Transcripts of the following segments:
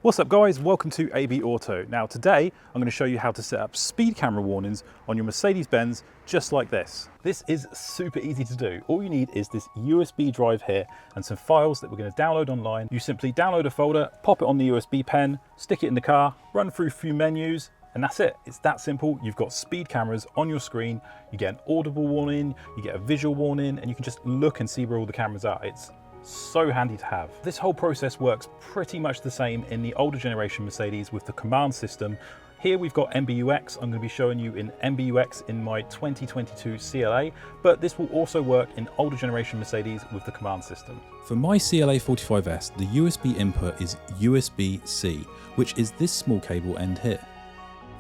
What's up guys, welcome to ABAUTO. Now today I'm going to show you how to set up speed camera warnings on your Mercedes Benz just like this. This is super easy to do. All you need is this USB drive here and some files that we're going to download online. You simply download a folder, pop it on the USB pen, stick it in the car, run through a few menus, and that's it. It's that simple. You've got speed cameras on your screen, you get an audible warning, you get a visual warning, and you can just look and see where all the cameras are. It's so handy to have. This whole process works pretty much the same in the older generation Mercedes with the Command system. Here we've got MBUX. I'm going to be showing you in MBUX in my 2022 CLA, but this will also work in older generation Mercedes with the Command system. For my CLA45s, the USB input is USB-C, which is this small cable end here.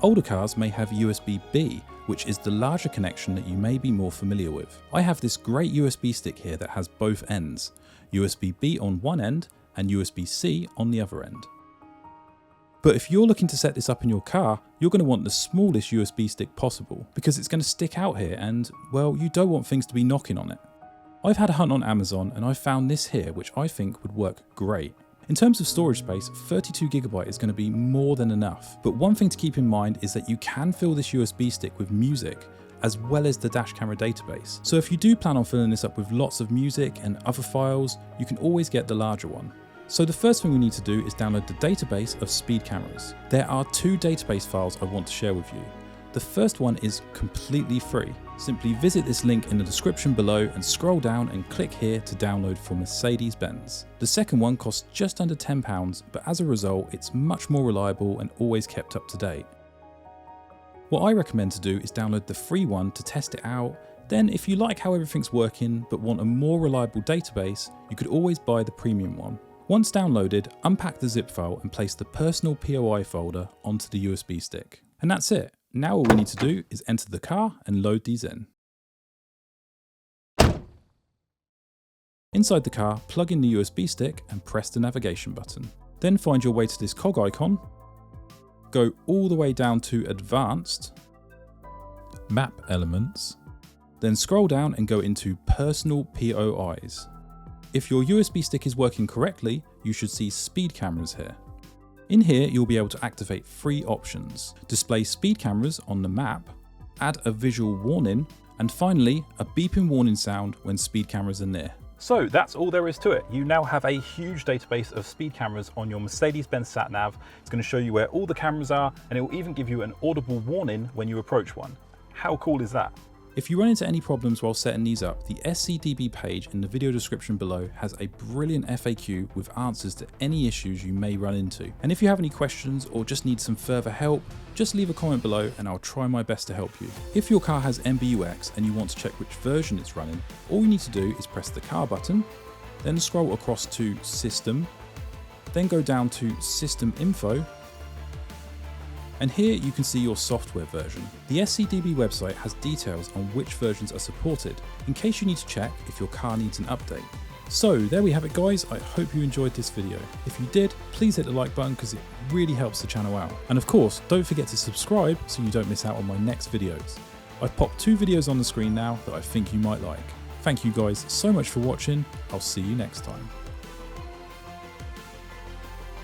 Older cars may have USB-B, which is the larger connection that you may be more familiar with. I have this great USB stick here that has both ends, USB-B on one end and USB-C on the other end. But if you're looking to set this up in your car, you're going to want the smallest USB stick possible because it's going to stick out here and, well, you don't want things to be knocking on it. I've had a hunt on Amazon and I found this here, which I think would work great. In terms of storage space, 32GB is going to be more than enough. But one thing to keep in mind is that you can fill this USB stick with music, as well as the dash camera database. So if you do plan on filling this up with lots of music and other files, you can always get the larger one. So the first thing we need to do is download the database of speed cameras. There are two database files I want to share with you. The first one is completely free. Simply visit this link in the description below and scroll down and click here to download for Mercedes Benz. The second one costs just under £10, but as a result, it's much more reliable and always kept up to date. What I recommend to do is download the free one to test it out. Then if you like how everything's working but want a more reliable database, you could always buy the premium one. Once downloaded, unpack the zip file and place the personal POI folder onto the USB stick. And that's it. Now all we need to do is enter the car and load these in. Inside the car, plug in the USB stick and press the navigation button. Then find your way to this cog icon, go all the way down to Advanced, Map Elements, then scroll down and go into Personal POIs. If your USB stick is working correctly, you should see speed cameras here. In here, you'll be able to activate three options: display speed cameras on the map, add a visual warning, and finally, a beeping warning sound when speed cameras are near. So that's all there is to it. You now have a huge database of speed cameras on your Mercedes Benz Sat Nav. It's going to show you where all the cameras are, and it will even give you an audible warning when you approach one. How cool is that? If you run into any problems while setting these up, the SCDB page in the video description below has a brilliant FAQ with answers to any issues you may run into. And if you have any questions or just need some further help, just leave a comment below and I'll try my best to help you. If your car has MBUX and you want to check which version it's running, all you need to do is press the car button, then scroll across to System, then go down to System Info, and here you can see your software version. The SCDB website has details on which versions are supported, in case you need to check if your car needs an update. So there we have it guys, I hope you enjoyed this video. If you did, please hit the like button because it really helps the channel out. And of course, don't forget to subscribe so you don't miss out on my next videos. I've popped two videos on the screen now that I think you might like. Thank you guys so much for watching, I'll see you next time.